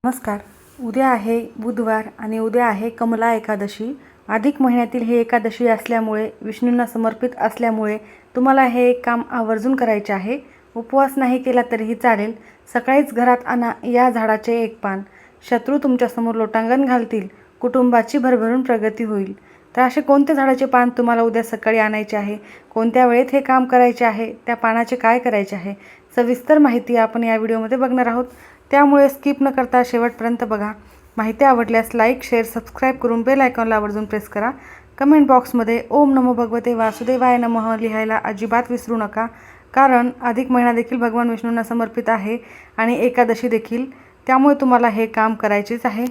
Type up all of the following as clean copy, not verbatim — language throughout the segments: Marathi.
नमस्कार. उद्या आहे बुधवार आणि उद्या आहे कमला एकादशी. अधिक महिन्यातील ही एकादशी असल्यामुळे, विष्णूंना समर्पित असल्यामुळे तुम्हाला हे एक काम आवर्जून करायचे आहे. उपवास नाही केला तरीही चालेल. सकाळीच घरात आणा या झाडाचे एक पान. शत्रू तुमच्यासमोर लोटांगण घालतील, कुटुंबाची भरभरून प्रगती होईल. तर असे कोणते झाडाचे पान तुम्हाला उद्या सकाळी आणायचे आहे, कोणत्या वेळेत हे काम करायचे आहे, त्या पानाचे काय करायचे आहे, सविस्तर माहिती आपण या व्हिडिओमध्ये बघणार आहोत. त्यामुळे स्किप न करता शेवटपर्यंत बघा. माहिती आवडल्यास लाईक, शेअर, सबस्क्राईब करून बेल आयकॉनला आवर्जून प्रेस करा. कमेंट बॉक्समध्ये ओम नमो भगवते वासुदेवाय नमः लिहायला अजिबात विसरू नका, कारण अधिक महिना देखील भगवान विष्णूंना समर्पित आहे आणि एकादशी देखील. त्यामुळे तुम्हाला हे काम करायचेच आहे.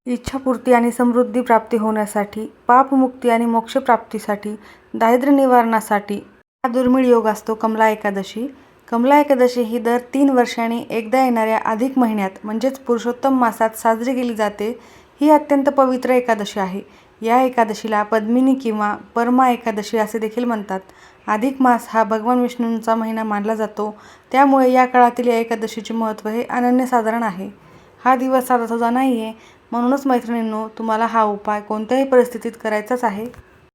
इच्छापूर्ती आणि समृद्धी प्राप्ती होण्यासाठी, पापमुक्ती आणि मोक्षप्राप्तीसाठी, दारिद्र्य निवारणासाठी हा दुर्मिळ योग असतो कमला एकादशी. कमला एकादशी ही दर 3 वर्षांनी एकदा येणाऱ्या अधिक महिन्यात म्हणजेच पुरुषोत्तम मासात साजरी केली जाते. ही अत्यंत पवित्र एकादशी आहे. या एकादशीला पद्मिनी किंवा परमा एकादशी असे देखील म्हणतात. अधिक मास हा भगवान विष्णूंचा महिना मानला जातो. त्यामुळे या काळातील या एकादशीचे महत्त्व हे अनन्यसाधारण आहे. हा दिवस साधा नाही आहे, म्हणूनच मैत्रिणींनो, तुम्हाला हा उपाय कोणत्याही परिस्थितीत करायचाच आहे.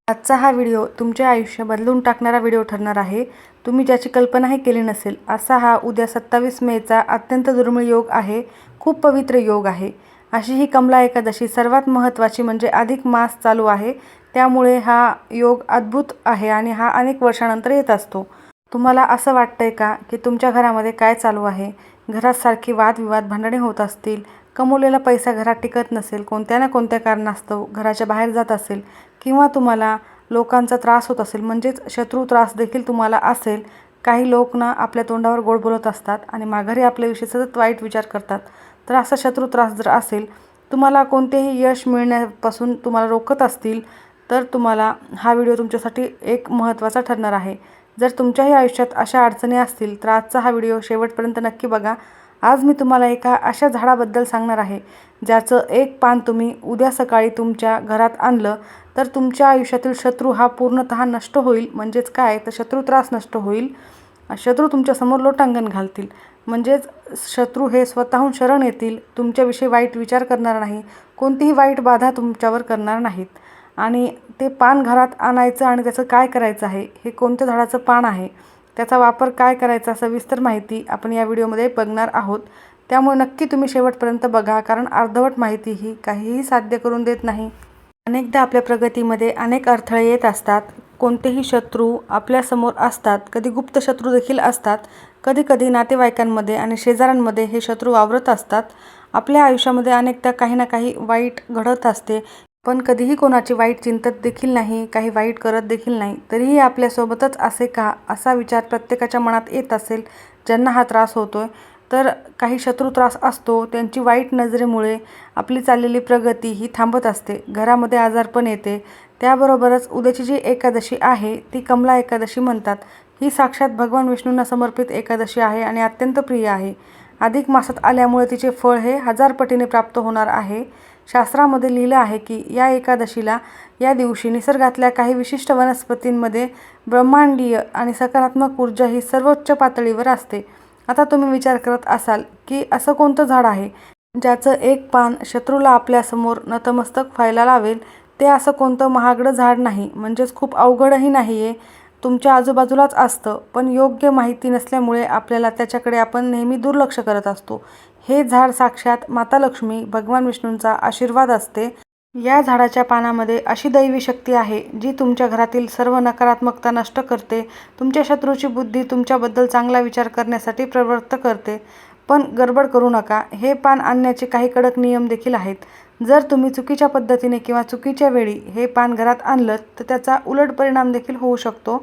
आजचा हा व्हिडिओ तुमचे आयुष्य बदलून टाकणारा व्हिडिओ ठरणार आहे. तुम्ही ज्याची कल्पनाही केली नसेल असा हा उद्या 27 मेचा अत्यंत दुर्मिळ योग आहे. खूप पवित्र योग आहे. अशी ही कमला एकादशी सर्वात महत्त्वाची म्हणजे अधिक मास चालू आहे. त्यामुळे हा योग अद्भुत आहे आणि हा अनेक वर्षानंतर येत असतो. तुम्हाला असं वाटतंय का की तुमच्या घरामध्ये काय चालू आहे? घरात सारखी वादविवाद, भांडणे होत असतील, कमवलेला पैसा घरात टिकत नसेल, कोणत्या ना कोणत्या कारणास्तव घराच्या बाहेर जात असेल, किंवा तुम्हाला लोकांचा त्रास होत असेल, म्हणजेच शत्रू त्रास देखील तुम्हाला असेल. काही लोक ना आपल्या तोंडावर गोड बोलत असतात आणि माघारी आपल्याविषयी सतत वाईट विचार करतात. तर असा शत्रू त्रास जर असेल, तुम्हाला कोणतेही यश मिळण्यापासून तुम्हाला रोखत असतील, तर तुम्हाला हा व्हिडिओ तुमच्यासाठी एक महत्त्वाचा ठरणार आहे. जर तुमच्याही आयुष्यात अशा अडचणी असतील तर आजचा हा व्हिडिओ शेवटपर्यंत नक्की बघा. आज मी तुम्हाला एका अशा झाडाबद्दल सांगणार आहे, ज्याचं एक पान तुम्ही उद्या सकाळी तुमच्या घरात आणलं तर तुमच्या आयुष्यातील शत्रू हा पूर्णतः नष्ट होईल. म्हणजेच काय, तर शत्रू त्रास नष्ट होईल. शत्रू तुमच्यासमोर लोटांगण घालतील, म्हणजेच शत्रू हे स्वतःहून शरण येतील. तुमच्याविषयी वाईट विचार करणार नाही, कोणतीही वाईट बाधा तुमच्यावर करणार नाहीत. आणि ते पान घरात आणायचं आणि त्याचं काय करायचं आहे, हे कोणत्या झाडाचं पान आहे, त्याचा वापर काय करायचा, सविस्तर माहिती आपण या व्हिडिओमध्ये बघणार आहोत. त्यामुळे नक्की तुम्ही शेवटपर्यंत बघा, कारण अर्धवट माहिती ही काहीही साध्य करून देत नाही. अनेकदा आपल्या प्रगतीमध्ये अनेक अडथळे येत असतात. कोणतेही शत्रू आपल्यासमोर असतात, कधी गुप्त शत्रू देखील असतात. कधी नातेवाईकांमध्ये आणि शेजाऱ्यांमध्ये हे शत्रू वावरत असतात. आपल्या आयुष्यामध्ये अनेकदा काही ना काही वाईट घडत असते, पण कधीही कोणाची वाईट चिंतत देखील नाही, काही वाईट करत देखील नाही. तरीही आपल्यासोबतच असे का, असा विचार प्रत्येकाच्या मनात येत असेल ज्यांना हा त्रास होतोय. तर काही शत्रू त्रास असतो, त्यांची वाईट नजरेमुळे आपली चाललेली प्रगती ही थांबत असते. घरामध्ये आजारपण येते. त्याबरोबरच उद्याची जी एकादशी आहे ती कमला एकादशी म्हणतात. ही साक्षात भगवान विष्णूंना समर्पित एकादशी आहे आणि अत्यंत प्रिय आहे. अधिक मासात आल्यामुळे तिचे फळ हे 1000 पटीने प्राप्त होणार आहे. शास्त्रामध्ये लिहिलं आहे की या एकादशीला, या दिवशी निसर्गातल्या काही विशिष्ट वनस्पतींमध्ये ब्रह्मांडीय आणि सकारात्मक ऊर्जा ही सर्वोच्च पातळीवर असते. आता तुम्ही विचार करत असाल की असं कोणतं झाड आहे ज्याचं एक पान शत्रूला आपल्यासमोर नतमस्तक व्हायला लावेल. ते असं कोणतं महागडं झाड नाही, म्हणजेच खूप अवघडही नाही आहे. तुमच्या आजूबाजूलाच असतं, पण योग्य माहिती नसल्यामुळे आपल्याला त्याच्याकडे आपण नेहमी दुर्लक्ष करत असतो. हे झाड साक्षात माता लक्ष्मी, भगवान विष्णूंचा आशीर्वाद असते. या झाडाच्या पानामध्ये अशी दैवी शक्ती आहे जी तुमच्या घरातील सर्व नकारात्मकता नष्ट करते. तुमच्या शत्रूची बुद्धी तुमच्याबद्दल चांगला विचार करण्यासाठी प्रवृत्त करते. पण गडबड करू नका. हे पान आणण्याचे काही कडक नियम देखील आहेत. जर तुम्ही चुकीच्या पद्धतीने किंवा चुकीच्या वेळी हे पान घरात आणलं तर त्याचा उलट परिणाम देखील होऊ शकतो.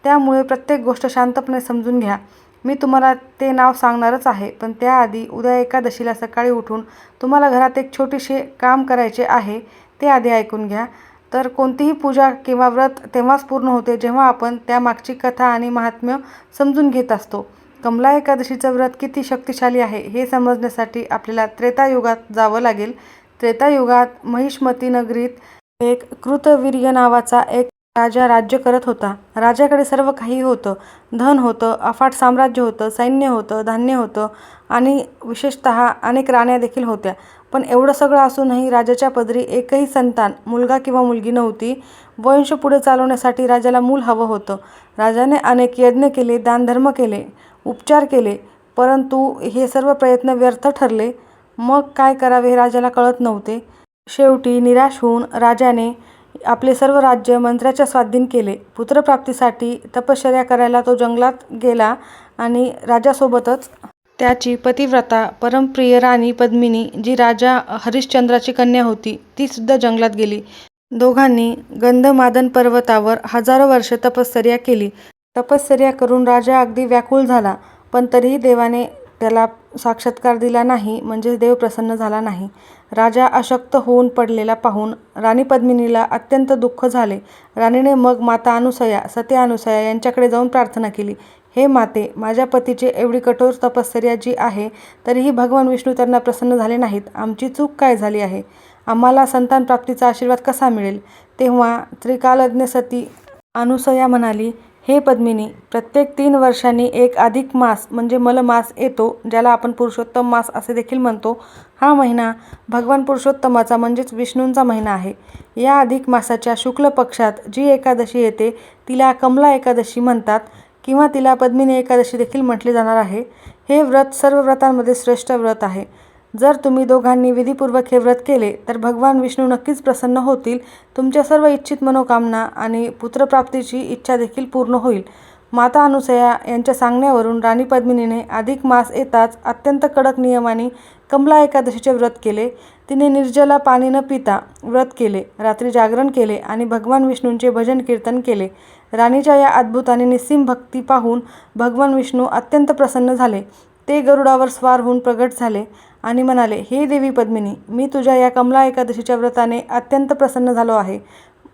त्यामुळे प्रत्येक गोष्ट शांतपणे समजून घ्या. मी तुम्हाला ते नाव सांगणारच आहे, पण त्याआधी उद्या एकादशीला सकाळी उठून तुम्हाला घरात एक छोटीशी काम करायचे आहे, ते आधी ऐकून घ्या. तर कोणतीही पूजा किंवा व्रत तेव्हाच पूर्ण होते जेव्हा आपण त्यामागची कथा आणि महात्म्य समजून घेत असतो. कमला एकादशीचं व्रत किती शक्तिशाली आहे हे समजण्यासाठी आपल्याला त्रेतायुगात जावं लागेल. त्रेतायुगात महिष्मती नगरीत एक कृतवीर्य नावाचा एक राजा राज्य करत होता. राजाकडे सर्व काही होतं. धन होतं, अफाट साम्राज्य होतं, सैन्य होतं, धान्य होतं आणि विशेषतः अनेक राण्या देखील होत्या. पण एवढं सगळं असूनही राजाच्या पदरी एकही संतान, मुलगा किंवा मुलगी नव्हती. वंश पुढे चालवण्यासाठी राजाला मूल हवं होतं. राजाने अनेक यज्ञ केले, दानधर्म केले, उपचार केले, परंतु हे सर्व प्रयत्न व्यर्थ ठरले. मग काय करावे हे राजाला कळत नव्हते. शेवटी निराश होऊन राजाने आपले सर्व राज्य मंत्र्याच्या स्वाधीन केले. पुत्रप्राप्तीसाठी तपश्चर्या करायला तो जंगलात गेला आणि राजासोबतच त्याची पतिव्रता परमप्रिय राणी पद्मिनी, जी राजा हरिश्चंद्राची कन्या होती, ती सुद्धा जंगलात गेली. दोघांनी गंधमादन पर्वतावर हजारो वर्ष तपश्चर्या केली. तपश्चर्या करून राजा अगदी व्याकुळ झाला, पण तरीही देवाने त्याला साक्षात्कार दिला नाही, म्हणजे देव प्रसन्न झाला नाही. राजा अशक्त होऊन पडलेला पाहून राणी पद्मिनीला अत्यंत दुःख झाले. राणीने मग माता अनुसया, सती अनुसया यांच्याकडे जाऊन प्रार्थना केली, हे माते, माझ्या पतीची एवढी कठोर तपश्चर्या जी आहे, तरीही भगवान विष्णू त्यांना प्रसन्न झाले नाहीत. आमची चूक काय झाली आहे? आम्हाला संतान प्राप्तीचा आशीर्वाद कसा मिळेल? तेव्हा त्रिकालज्ञ सती अनुसया म्हणाली, हे पद्मिनी, प्रत्येक 3 वर्षांनी एक अधिक मास म्हणजे मलमास येतो, ज्याला आपण पुरुषोत्तम मास असे देखील म्हणतो. हा महिना भगवान पुरुषोत्तमाचा म्हणजेच विष्णूंचा महिना आहे. या अधिक मासाच्या शुक्ल पक्षात जी एकादशी येते तिला कमला एकादशी म्हणतात किंवा तिला पद्मिनी एकादशी देखील म्हटले जाणार आहे. हे व्रत सर्व व्रतांमध्ये श्रेष्ठ व्रत आहे. जर तुम्ही दोघांनी विधीपूर्वक हे व्रत केले तर भगवान विष्णू नक्कीच प्रसन्न होतील. तुमच्या सर्व इच्छित मनोकामना आणि पुत्रप्राप्तीची इच्छा देखील पूर्ण होईल. माता अनुसया यांच्या सांगण्यावरून राणी पद्मिनीने अधिक मास येताच अत्यंत कडक नियमाने कमला एकादशीचे व्रत केले. तिने निर्जला पाणी न पिता व्रत केले, रात्री जागरण केले आणि भगवान विष्णूंचे भजन कीर्तन केले. राणीच्या या अद्भुत आणि निस्सीम भक्ती पाहून भगवान विष्णू अत्यंत प्रसन्न झाले. ते गरुडावर स्वार होऊन प्रगट झाले आणि म्हणाले, हे देवी पद्मिनी, मी तुझ्या या कमला एकादशीच्या व्रताने अत्यंत प्रसन्न झालो आहे.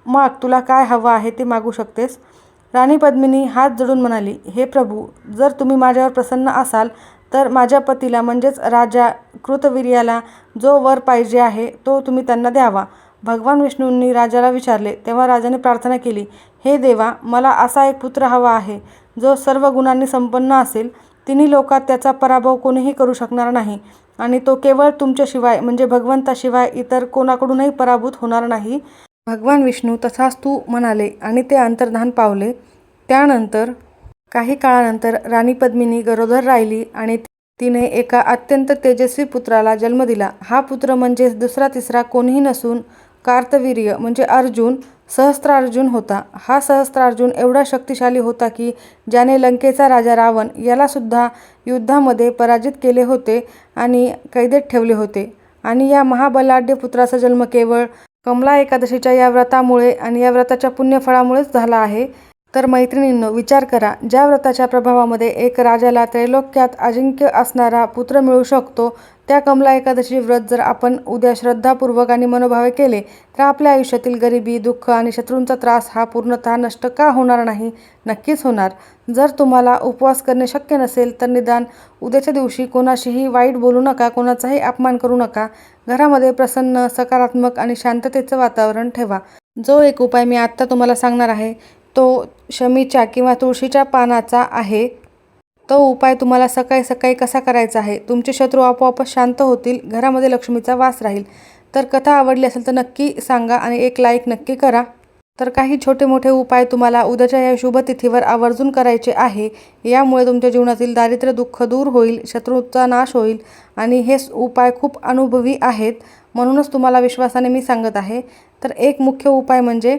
मग तुला काय हवं आहे ते मागू शकतेस. राणी पद्मिनी हात जोडून म्हणाली, हे प्रभू, जर तुम्ही माझ्यावर प्रसन्न असाल तर माझ्या पतीला म्हणजेच राजा कृतवीर्याला जो वर पाहिजे आहे तो तुम्ही त्यांना द्यावा. भगवान विष्णूंनी राजाला विचारले तेव्हा राजाने प्रार्थना केली, हे देवा, मला असा एक पुत्र हवा आहे जो सर्व गुणांनी संपन्न असेल. तिन्ही लोकात त्याचा पराभव कोणीही करू शकणार नाही आणि तो केवळ तुमच्याशिवाय म्हणजे भगवंताशिवाय इतर कोणाकडूनही पराभूत होणार नाही. भगवान विष्णू तथास्तु म्हणाले आणि ते अंतर्धान पावले. त्यानंतर काही काळानंतर राणी पद्मिनी गरोदर राहिली आणि तिने एका अत्यंत तेजस्वी पुत्राला जन्म दिला. हा पुत्र म्हणजेच दुसरा तिसरा कोणीही नसून कार्तवीर्य म्हणजे अर्जुन, सहस्त्रार्जुन होता. हा सहस्त्रार्जुन एवढा शक्तिशाली होता की ज्याने लंकेचा राजा रावण याला सुद्धा युद्धामध्ये पराजित केले होते आणि कैदेत ठेवले होते. आणि या महाबलाढ्य पुत्राचा जन्म केवळ कमला एकादशीच्या या व्रतामुळे आणि या व्रताच्या पुण्यफळामुळेच झाला आहे. तर मैत्रिणींनो, विचार करा, ज्या व्रताच्या प्रभावामध्ये एक राजाला त्रैलोक्यात अजिंक्य असणारा पुत्र मिळू शकतो, त्या कमला एकादशी व्रत जर आपण उद्या श्रद्धापूर्वक आणि मनोभावे केले तर आपल्या आयुष्यातील गरिबी, दुःख आणि शत्रूंचा त्रास हा पूर्णतः नष्ट का होणार नाही? नक्कीच होणार. जर तुम्हाला उपवास करणे शक्य नसेल तर निदान उद्याच्या दिवशी कोणाशीही वाईट बोलू नका, कोणाचाही अपमान करू नका. घरामध्ये प्रसन्न, सकारात्मक आणि शांततेचं वातावरण ठेवा. जो एक उपाय मी आत्ता तुम्हाला सांगणार आहे तो शमीच्या किंवा तुळशीच्या पानाचा आहे. तो उपाय तुम्हाला सकाळी सकाळी कसा करायचा आहे? तुमचे शत्रू आपोआपच शांत होतील, घरामध्ये लक्ष्मीचा वास राहील. तर कथा आवडली असेल तर नक्की सांगा आणि एक लाईक नक्की करा. तर काही छोटे मोठे उपाय तुम्हाला उद्याच्या या शुभ तिथीवर आवर्जून करायचे आहे. यामुळे तुमच्या जीवनातील दारिद्र्य, दुःख दूर होईल, शत्रूचा नाश होईल आणि हे उपाय खूप अनुभवी आहेत, म्हणूनच तुम्हाला विश्वासाने मी सांगत आहे. तर एक मुख्य उपाय म्हणजे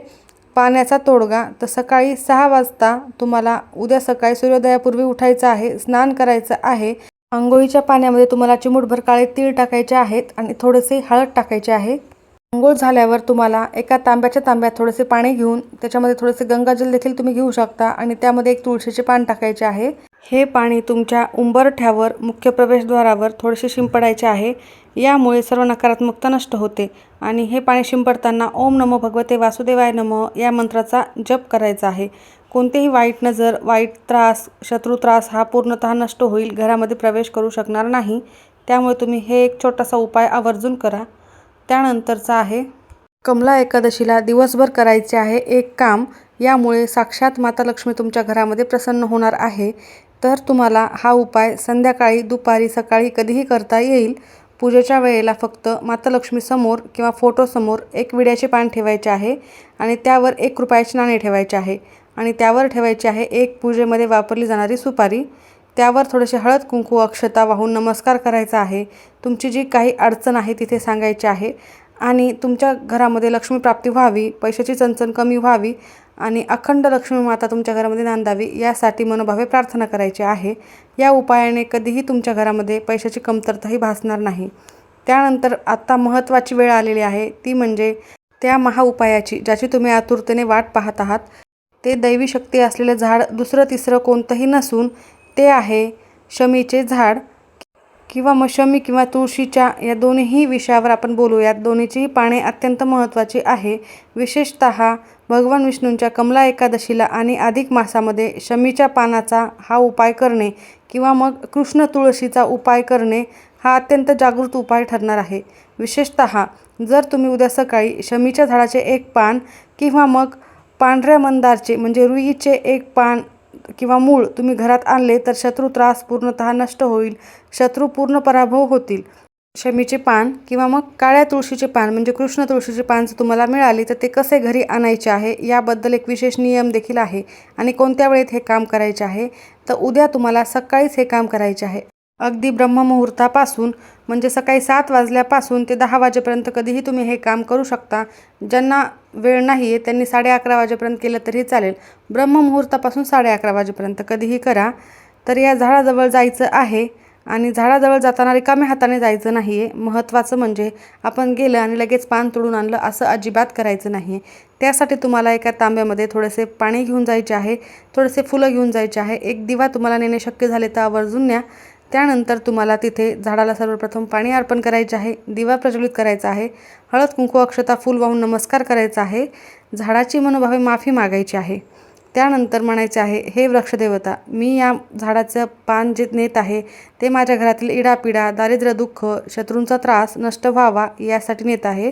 पाण्याचा तोडगा. तर सकाळी 6 वाजता तुम्हाला उद्या सकाळी सूर्योदयापूर्वी उठायचं आहे, स्नान करायचं आहे. अंघोळीच्या पाण्यामध्ये तुम्हाला चिमूटभर काळे तीळ टाकायचे आहेत आणि थोडेसे हळद टाकायचे आहे. अंघोळ झाल्यावर तुम्हाला एका तांब्याच्या तांब्यात थोडेसे पाणी घेऊन त्याच्यामध्ये थोडेसे गंगाजल देखील तुम्ही घेऊ शकता आणि त्यामध्ये एक तुळशीचे पान टाकायचे आहे. हे पाणी तुमच्या उंबरठ्यावर, मुख्य प्रवेशद्वारावर थोडेसे शिंपडायचे आहे. यामुळे सर्व नकारात्मकता नष्ट होते आणि हे पाणी शिंपडताना ओम नमो भगवते वासुदेवाय नमः या मंत्राचा जप करायचा आहे. कोणतेही वाईट नजर, वाईट त्रास, शत्रू त्रास हा पूर्णतः नष्ट होईल, घरामध्ये प्रवेश करू शकणार नाही. त्यामुळे तुम्ही हे एक छोटासा उपाय आवर्जून करा. त्यानंतरचा आहे कमला एकादशीला दिवसभर करायचे आहे एक काम. यामुळे साक्षात माता लक्ष्मी तुमच्या घरामध्ये प्रसन्न होणार आहे. तर तुम्हाला हा उपाय संध्याकाळी, दुपारी, सकाळी कधीही करता येईल. पूजेच्या वेळेला फक्त माता लक्ष्मीसमोर किंवा फोटोसमोर एक विड्याचे पान ठेवायचे आहे आणि त्यावर 1 रुपयाचे नाणे ठेवायचे आहे आणि त्यावर ठेवायचे आहे एक पूजेमध्ये वापरली जाणारी सुपारी. त्यावर थोडेसे हळद, कुंकू, अक्षता वाहून नमस्कार करायचा आहे. तुमची जी काही अडचण आहे तिथे सांगायची आहे आणि तुमच्या घरामध्ये लक्ष्मी प्राप्ती व्हावी, पैशाची चणचण कमी व्हावी आणि अखंड लक्ष्मी माता तुमच्या घरामध्ये नांदावी यासाठी मनोभावे प्रार्थना करायची आहे. या उपायाने कधीही तुमच्या घरामध्ये पैशाची कमतरताही भासणार नाही. त्यानंतर आत्ता महत्त्वाची वेळ आलेली आहे, ती म्हणजे त्या महाउपायाची, ज्याची तुम्ही आतुरतेने वाट पाहत आहात. ते दैवी शक्ती असलेलं झाड दुसरं तिसरं कोणतंही नसून ते आहे शमीचे झाड किंवा मग शमी किंवा तुळशीच्या या दोन्हीही विषयावर आपण बोलूयात. दोन्हीचीही पाने अत्यंत महत्त्वाची आहे. विशेषतः भगवान विष्णूंच्या कमला एकादशीला आणि अधिक मासामध्ये शमीच्या पानाचा हा उपाय करणे किंवा मग कृष्ण तुळशीचा उपाय करणे हा अत्यंत जागृत उपाय ठरणार आहे. विशेषतः जर तुम्ही उद्या सकाळी शमीच्या झाडाचे 1 पान किंवा मग पांढऱ्या मंदारचे म्हणजे रुईचे 1 पान किंवा मूळ तुम्ही घरात आणले तर शत्रू त्रास पूर्णतः नष्ट होईल, शत्रू पूर्ण पराभव होतील. शमीचे पान किंवा मग काळ्या तुळशीचे पान म्हणजे कृष्ण तुळशीचे पान जर तुम्हाला मिळाले तर ते कसे घरी आणायचे आहे याबद्दल एक विशेष नियम देखील आहे आणि कोणत्या वेळेत हे काम करायचे आहे. तर उद्या तुम्हाला सकाळीच हे काम करायचे आहे. अगदी ब्रह्ममुहूर्तापासून म्हणजे सकाळी 7 वाजल्यापासून ते 10 वाजेपर्यंत कधीही तुम्ही हे काम करू शकता. ज्यांना वेळ नाही आहे त्यांनी 11:30 वाजेपर्यंत केलं तरी चालेल. ब्रह्ममुहूर्तापासून 11:30 वाजेपर्यंत कधीही करा. तर या झाडाजवळ जायचं आहे आणि झाडाजवळ जाताना रिकाम्या हाताने जायचं नाही आहे. महत्त्वाचं म्हणजे आपण गेलं आणि लगेच पान तोडून आणलं असं अजिबात करायचं नाही आहे. त्यासाठी तुम्हाला एका तांब्यामध्ये थोडेसे पाणी घेऊन जायचे आहे, थोडेसे फुलं घेऊन जायचे आहे. एक दिवा तुम्हाला नेणे शक्य झाले तर आवर्जून न्या. त्यानंतर तुम्हाला तिथे झाडाला सर्वप्रथम पाणी अर्पण करायचे आहे, दिवा प्रज्वलित करायचा आहे, हळद, कुंकू, अक्षता, फूल वाहून नमस्कार करायचा आहे, झाडाची मनोभावे माफी मागायची आहे. त्यानंतर म्हणायचे आहे, हे वृक्षदेवता, मी या झाडाचं पान जे नेत आहे ते माझ्या घरातील इडापिडा, दारिद्र्य, दुःख, शत्रूंचा त्रास नष्ट व्हावा यासाठी नेत आहे.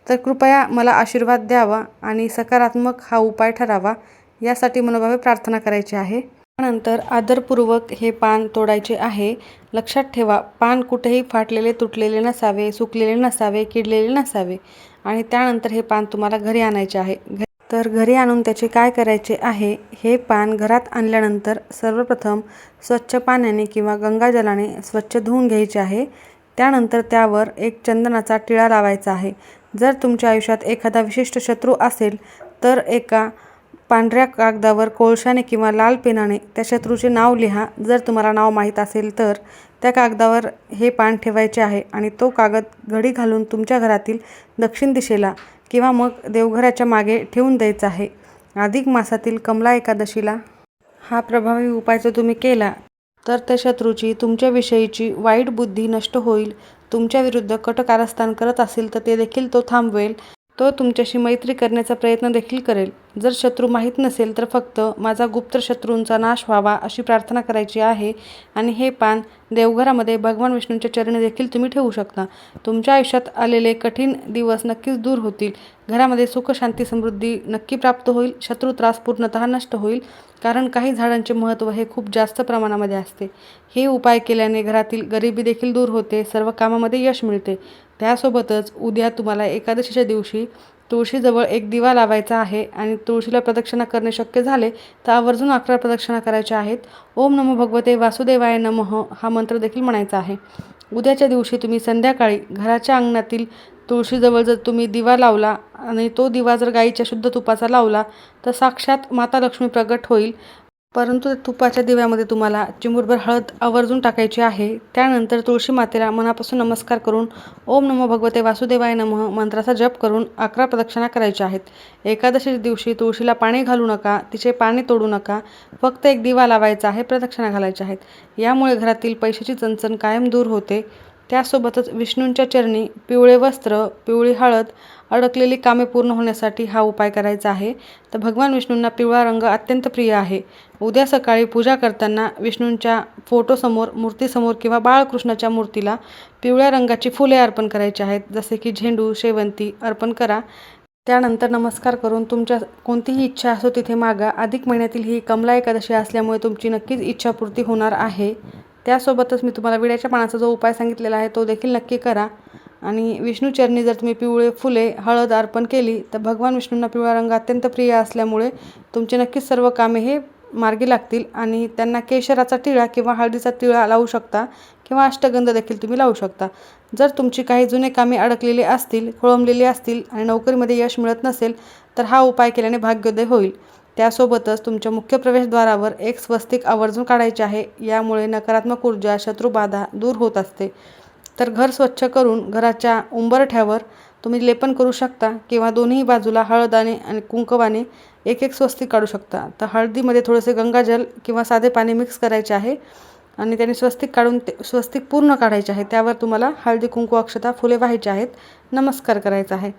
तर कृपया मला आशीर्वाद द्यावा आणि सकारात्मक हा उपाय ठरावा यासाठी मनोभावे प्रार्थना करायची आहे. त्यानंतर आदरपूर्वक हे पान तोडायचे आहे. लक्षात ठेवा, पान कुठेही फाटलेले, तुटलेले नसावे, सुकलेले नसावे, किडलेले नसावे आणि त्यानंतर हे पान तुम्हाला घरी आणायचे आहे. तर घरी आणून त्याचे काय करायचे आहे, हे पान घरात आणल्यानंतर सर्वप्रथम स्वच्छ पाण्याने किंवा गंगाजलाने स्वच्छ धुवून घ्यायचे आहे. त्यानंतर त्यावर एक चंदनाचा टिळा लावायचा आहे. जर तुमच्या आयुष्यात एखादा विशिष्ट शत्रू असेल तर एका पांढऱ्या कागदावर कोळशाने किंवा लाल पेनाने त्या शत्रूचे नाव लिहा. जर तुम्हाला नाव माहीत असेल तर त्या कागदावर हे पान ठेवायचे आहे आणि तो कागद घडी घालून तुमच्या घरातील दक्षिण दिशेला किंवा मग देवघराच्या मागे ठेवून द्यायचा आहे. अधिक मासातील कमला एकादशीला हा प्रभावी उपाय जर तुम्ही केला तर त्या शत्रूची तुमच्याविषयीची वाईट बुद्धी नष्ट होईल. तुमच्या विरुद्ध कट कारस्थान करत असेल तर ते देखील तो थांबवेल. तो तुमच्याशी मैत्री करण्याचा प्रयत्न देखील करेल. जर शत्रू माहीत नसेल तर फक्त माझा गुप्त शत्रूंचा नाश व्हावा अशी प्रार्थना करायची आहे आणि हे पान देवघरामध्ये भगवान विष्णूंच्या चरणी देखील तुम्ही ठेवू शकता. तुमच्या आयुष्यात आलेले कठीण दिवस नक्कीच दूर होतील. घरामध्ये सुख, शांती, समृद्धी नक्की प्राप्त होईल. शत्रू त्रास पूर्णतः नष्ट होईल. कारण काही झाडांचे महत्त्व हे खूप जास्त प्रमाणामध्ये असते. हे उपाय केल्याने घरातील गरिबी देखील दूर होते, सर्व कामामध्ये यश मिळते. त्यासोबतच उद्या तुम्हाला एकादशीच्या दिवशी तुळशीजवळ एक दिवा लावायचा आहे आणि तुळशीला प्रदक्षिणा करणे शक्य झाले तर आवर्जून 11 प्रदक्षिणा करायच्या आहेत. ओम नमो भगवते वासुदेवाय नमः हा मंत्र देखील म्हणायचा आहे. उद्याच्या दिवशी तुम्ही संध्याकाळी घराच्या अंगणातील तुळशीजवळ जर तुम्ही दिवा लावला आणि तो दिवा जर गाईच्या शुद्ध तुपाचा लावला तर साक्षात माता लक्ष्मी प्रगट होईल. परंतु तुपाच्या दिव्यामध्ये तुम्हाला चिमूटभर हळद आवर्जून टाकायची आहे. त्यानंतर तुळशी मातेला मनापासून नमस्कार करून ओम नमो भगवते वासुदेवाय नमः मंत्राचा जप करून 11 प्रदक्षिणा करायच्या आहेत. एकादशीच्या दिवशी तुळशीला पाणी घालू नका, तिचे पाने तोडू नका, फक्त एक दिवा लावायचा आहे, प्रदक्षिणा घालायच्या आहेत. यामुळे घरातील पैशाची चणचण कायम दूर होते. त्यासोबतच विष्णूंच्या चरणी पिवळे वस्त्र, पिवळी हळद, अडकलेली कामे पूर्ण होण्यासाठी हा उपाय करायचा आहे. तर भगवान विष्णूंना पिवळा रंग अत्यंत प्रिय आहे. उद्या सकाळी पूजा करताना विष्णूंच्या फोटोसमोर, मूर्तीसमोर किंवा बाळकृष्णाच्या मूर्तीला पिवळ्या रंगाची फुले अर्पण करायची आहेत. जसे की झेंडू, शेवंती अर्पण करा. त्यानंतर नमस्कार करून तुमच्या कोणतीही इच्छा असो तिथे मागा. अधिक महिन्यातील ही कमला एकादशी असल्यामुळे तुमची नक्कीच इच्छापूर्ती होणार आहे. त्यासोबतच मी तुम्हाला विड्याच्या पानाचा जो उपाय सांगितलेला आहे तो देखील नक्की करा. आणि विष्णूचरणी जर तुम्ही पिवळे फुले हळद अर्पण केली तर भगवान विष्णूंना पिवळा रंग अत्यंत प्रिय असल्यामुळे तुमचे नक्कीच सर्व कामे हे मार्गी लागतील. आणि त्यांना केशराचा टिळा किंवा हळदीचा टिळा लावू शकता किंवा अष्टगंध देखील तुम्ही लावू शकता. जर तुमची काही जुने कामे अडकलेली असतील, खोळंबलेली असतील आणि नोकरीमध्ये यश मिळत नसेल तर हा उपाय केल्याने भाग्योदय होईल. त्यासोबतच तुमच्या मुख्य प्रवेशद्वारावर एक स्वस्तिक आवर्जून काढायचे आहे. यामुळे नकारात्मक ऊर्जा, शत्रुबाधा दूर होत असते. तर घर स्वच्छ करून घराच्या उंबरठ्यावर तुम्ही लेपन करू शकता किंवा दोन्ही बाजूला हळदाने आणि कुंकवाने एक एक स्वस्तिक काढू शकता. तर हळदीमध्ये थोडेसे गंगाजल किंवा साधे पाणी मिक्स करायचे आहे आणि त्याने स्वस्तिक काढून ते स्वस्तिक पूर्ण काढायचे आहे. त्यावर तुम्हाला हळदी, कुंकू, अक्षता, फुले वाहायचे आहेत, नमस्कार करायचा आहे.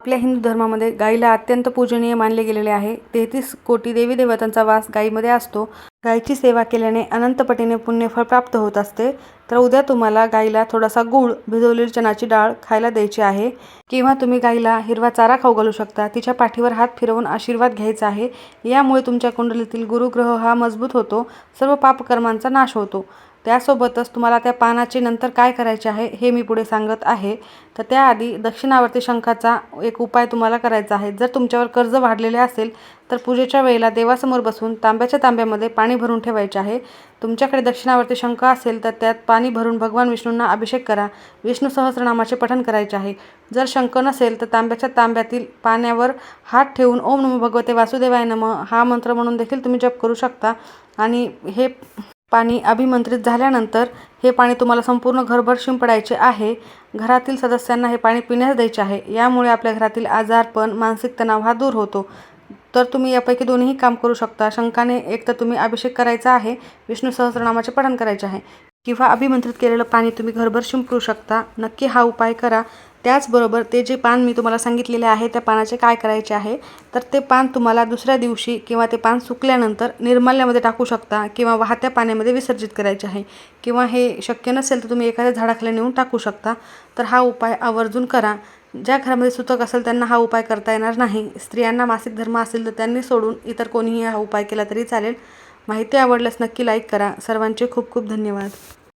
आपल्या हिंदू धर्मामध्ये गाईला अत्यंत पूजनीय मानले गेलेले आहे. 33 कोटी देवी देवतांचा वास गायीमध्ये असतो. गायीची सेवा केल्याने अनंत पटीने पुण्यफळ प्राप्त होत असते. तर उद्या तुम्हाला गाईला थोडासा गूळ, भिजवलेली चण्याची डाळ खायला द्यायची आहे किंवा तुम्ही गाईला हिरवा चारा खाऊ घालू शकता. तिच्या पाठीवर हात फिरवून आशीर्वाद घ्यायचा आहे. यामुळे तुमच्या कुंडलीतील गुरुग्रह हा मजबूत होतो, सर्व पापकर्मांचा नाश होतो. त्यासोबतच तुम्हाला त्या पानाचे नंतर काय करायचे आहे हे मी पुढे सांगत आहे. तर त्याआधी दक्षिणावर्ती शंखाचा एक उपाय तुम्हाला करायचा आहे. जर तुमच्यावर कर्ज वाढलेले असेल तर पूजेच्या वेळेला देवासमोर बसून तांब्याच्या तांब्यामध्ये पाणी भरून ठेवायचे आहे. तुमच्याकडे दक्षिणावर्ती शंख असेल तर त्यात पाणी भरून भगवान विष्णूंना अभिषेक करा. विष्णू सहस्रनामाचे पठण करायचे आहे. जर शंख नसेल तर तांब्याच्या तांब्यातील पाण्यावर हात ठेवून ओम नमो भगवते वासुदेवाय नमः हा मंत्र म्हणून देखील तुम्ही जप करू शकता. आणि हे पाणी अभिमंत्रित झाल्यानंतर हे पाणी तुम्हाला संपूर्ण घरभर शिंपडायचे आहे. घरातील सदस्यांना हे पाणी पिण्यास द्यायचे आहे. यामुळे आपल्या घरातील आजारपण, मानसिक तणाव हा दूर होतो. तर तुम्ही यापैकी दोन्ही काम करू शकता. शंखाने एक तर तुम्ही अभिषेक करायचा आहे, विष्णू सहस्रनामाचे पठण करायचे आहे किंवा अभिमंत्रित केलेलं पाणी तुम्ही घरभर शिंपडू शकता. नक्की हा उपाय करा. त्याचबरोबर ते जे पान मी तुम्हाला सांगितलेले आहे त्या पानाचे काय करायचे आहे तर ते पान तुम्हाला दुसऱ्या दिवशी किंवा ते पान सुकल्यानंतर निर्माल्यामध्ये टाकू शकता किंवा वाहत्या पाण्यामध्ये विसर्जित करायचे आहे किंवा हे शक्य नसेल तर तुम्ही एखाद्या झाडाखाली नेऊन टाकू शकता. तर हा उपाय आवर्जून करा. ज्या घरामध्ये सुतक असेल त्यांना हा उपाय करता येणार नाही. स्त्रियांना मासिक धर्म असेल तर त्यांनी सोडून इतर कोणीही हा उपाय केला तरी चालेल. माहिती आवडल्यास नक्की लाईक करा. सर्वांचे खूप खूप धन्यवाद.